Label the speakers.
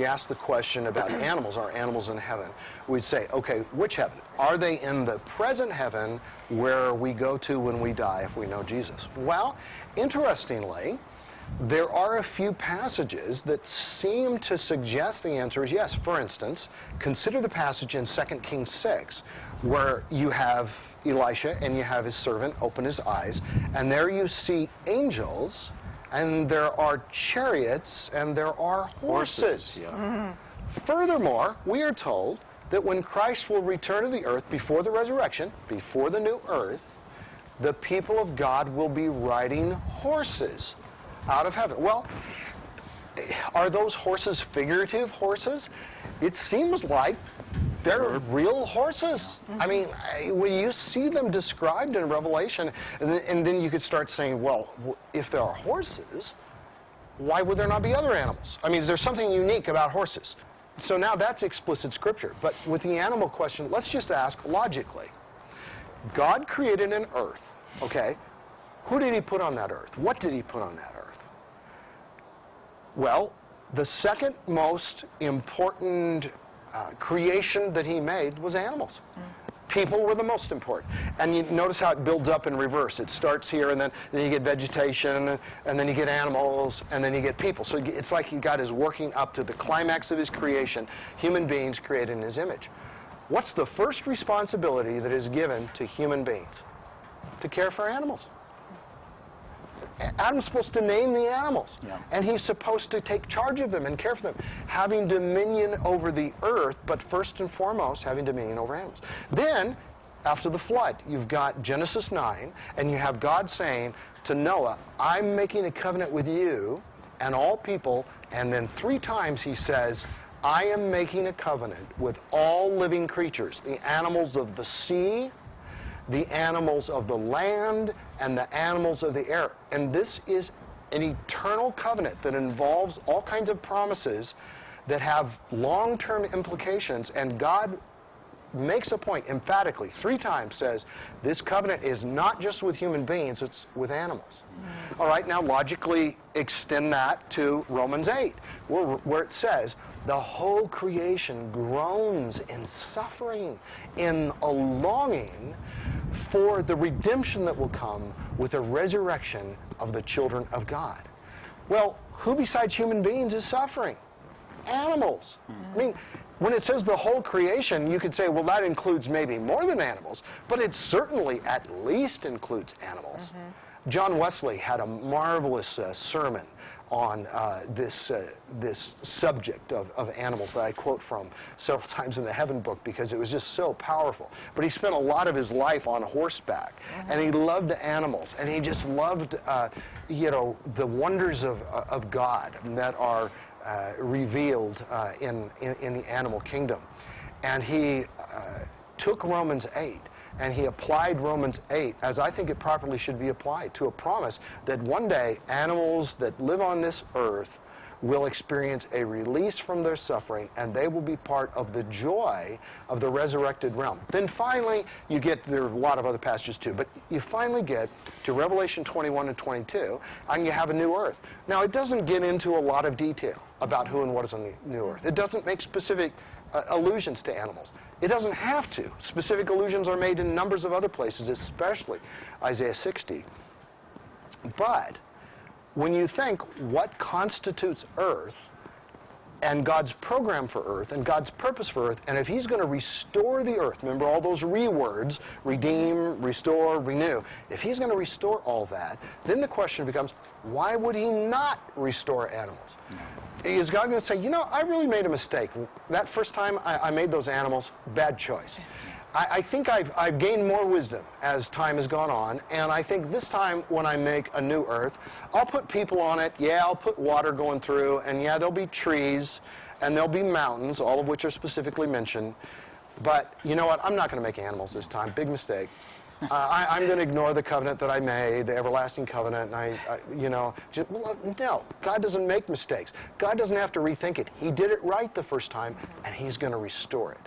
Speaker 1: ask the question about animals, are animals in heaven? We'd say, okay, which heaven? Are they in the present heaven where we go to when we die if we know Jesus? Well, interestingly, there are a few passages that seem to suggest the answer is yes. For instance, consider the passage in 2 Kings 6, where you have Elisha and you have his servant open his eyes, and there you see angels, and there are chariots, and there are horses.
Speaker 2: Yeah.
Speaker 1: Furthermore, we are told that when Christ will return to the earth before the resurrection, before the new earth, the people of God will be riding horses out of heaven. Well, are those horses figurative horses? It seems like they're real horses. I mean, when you see them described in Revelation, and then you could start saying, well, if there are horses, why would there not be other animals? I mean, is there something unique about horses? So now that's explicit scripture. But with the animal question, let's just ask logically. God created an earth, okay? Who did he put on that earth? What did he put on that earth? Well, the second most important creation that he made was animals. People were the most important. And you notice how it builds up in reverse. It starts here, and then you get vegetation, and then you get animals, and then you get people. So it's like God is working up to the climax of his creation, human beings created in his image. What's the first responsibility that is given to human beings? To care for animals. Adam's supposed to name the animals, and he's supposed to take charge of them and care for them, having dominion over the earth, but first and foremost, having dominion over animals. Then, after the flood, you've got Genesis 9, and you have God saying to Noah, I'm making a covenant with you and all people, and then 3 times he says, I am making a covenant with all living creatures, the animals of the sea, the animals of the land, and the animals of the air. And this is an eternal covenant that involves all kinds of promises that have long-term implications, and God makes a point emphatically 3 times, says this covenant is not just with human beings, it's with animals. All right, now logically extend that to Romans 8, where it says the whole creation groans in suffering, in a longing for the redemption that will come with the resurrection of the children of God. Well, who besides human beings is suffering? Animals. I mean, when it says the whole creation, you could say, well, that includes maybe more than animals, but it certainly at least includes animals. John Wesley had a marvelous sermon on this subject of animals that I quote from several times in the Heaven book because it was just so powerful. But he spent a lot of his life on horseback, and he loved animals, and he just loved, the wonders of God that are revealed in the animal kingdom. And he took Romans 8, and he applied Romans 8, as I think it properly should be applied, to a promise that one day animals that live on this earth will experience a release from their suffering, and they will be part of the joy of the resurrected realm. Then finally, there are a lot of other passages too, but you finally get to Revelation 21 and 22, and you have a new earth. Now, it doesn't get into a lot of detail about who and what is on the new earth. It doesn't make specific allusions to animals. It doesn't have to. Specific allusions are made in numbers of other places, especially Isaiah 60. But when you think what constitutes earth and God's program for earth and God's purpose for earth, and if he's going to restore the earth, remember all those words, redeem, restore, renew, if he's going to restore all that, then the question becomes, why would he not restore animals? Is God going to say, I really made a mistake. That first time I made those animals, bad choice. I think I've gained more wisdom as time has gone on, and I think this time when I make a new earth, I'll put people on it, I'll put water going through, and there'll be trees, and there'll be mountains, all of which are specifically mentioned. But you know what? I'm not going to make animals this time. Big mistake. I'm going to ignore the covenant that I made, the everlasting covenant, and no, God doesn't make mistakes. God doesn't have to rethink it. He did it right the first time, and he's going to restore it.